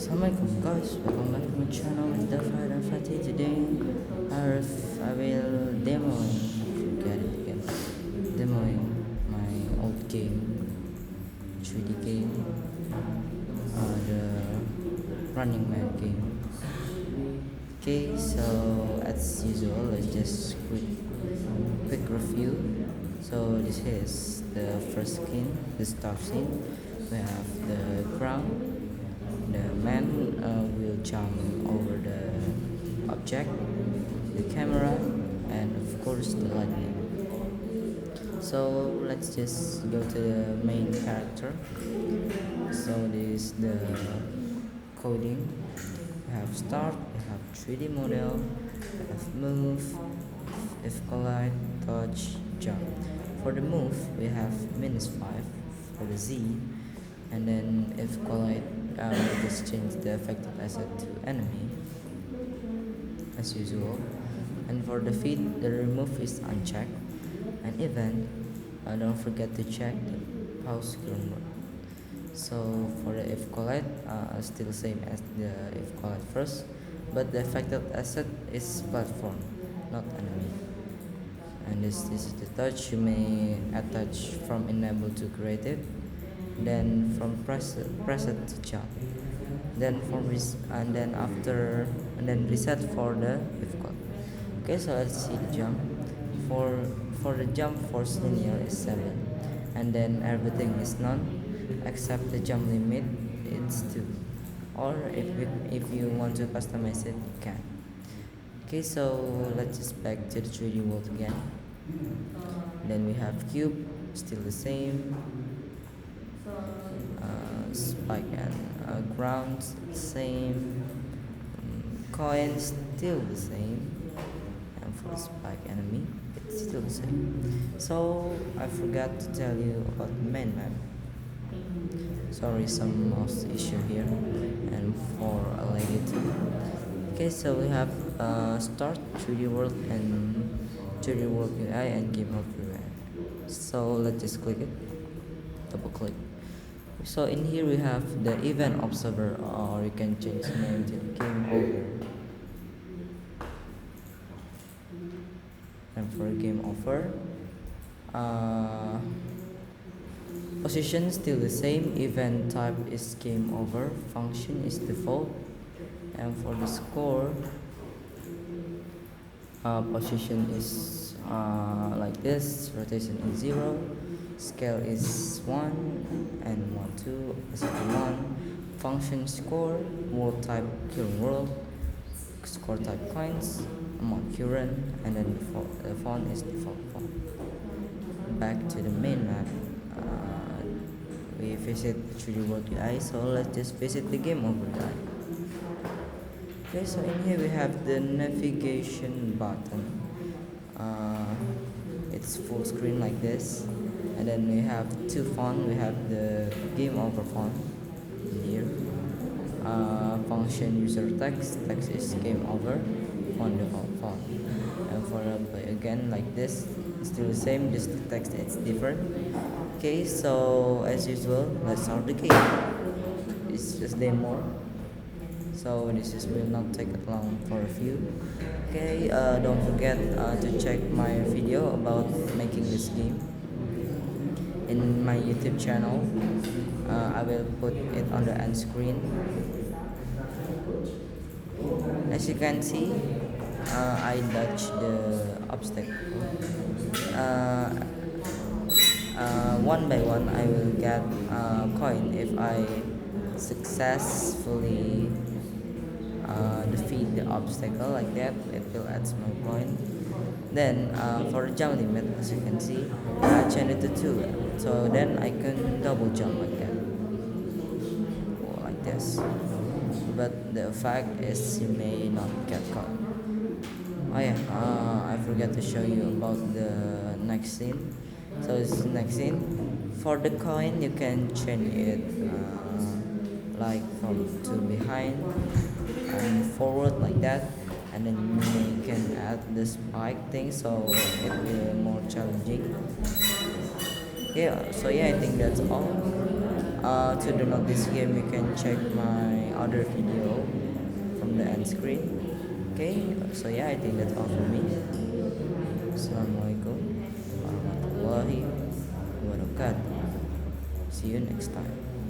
Assalamualaikum guys, welcome back to my channel. It's Dafa today. I will demoing my old game, 3D game, the Running Man game. Okay, so as usual, let's just quick review. So this is the first skin, the start scene. We have the ground. The man will jump over the object, the camera, and of course the lightning. So let's just go to the main character. So this is the coding. We have start, we have 3D model, we have move, if collide, touch, jump. For the move we have -5 for the Z, and then if collide we just change the affected asset to enemy as usual. And for the feed, the remove is unchecked. And event, don't forget to check the pause screen mode. So for the if collide, still same as the if collide first, but the affected asset is platform, not enemy. And this is the touch. You may attach from enable to creative, then from press it to jump, then reset for the if call. Okay, so let's see the jump. For the jump force linear is 7, and then everything is none except the jump limit, it's 2. Or if you want to customize it, you can. Okay, so let's just back to the 3D world again. Then we have cube, still the same. Spike and ground, same. Coin, still the same. And for spike enemy, it's still the same. So I forgot to tell you about the main map. Sorry, some mouse issue here, and for a lady too. Okay, so we have start 3D world and 3D world UI and game everywhere. So let's just click it, double click. So in here we have the event observer, or you can change the name to game over. And for game over, position still the same, event type is game over, function is default. And for the score, position is like this, rotation is 0, scale is 1 and 1 2 is 1, function score, world type current world, score type coins, amount current, and then the font is default font. Back to the main map, we visit 3D world UI, so let's just visit the game over UI. Okay, so in here we have the navigation button. It's full screen like this, and then we have two font. We have the game over font in here. Function user text is game over, font default font. And for play again like this, still the same, just the text it's different. Okay, so as usual, let's start the game. It's just demo, so this will not take long for a few. Okay, don't forget to check my video about making this game in my YouTube channel. I will put it on the end screen. As you can see, I dodged the obstacle. One by one I will get a coin if I successfully defeat the obstacle like that. It will add my point. Then for the jump limit, as you can see, I change it to 2, so then I can double jump like that, or like this. But the fact is you may not get caught. Oh yeah, I forgot to show you about the next scene. So this is the next scene. For the coin, you can change it like from to behind and forward like that, and then you can add the spike thing, so it will be more challenging. Yeah, so yeah, I think that's all. To download this game, you can check my other video from the end screen. Okay, so yeah, I think that's all for me. Assalamualaikum warahmatullahi wabarakatuh. See you next time.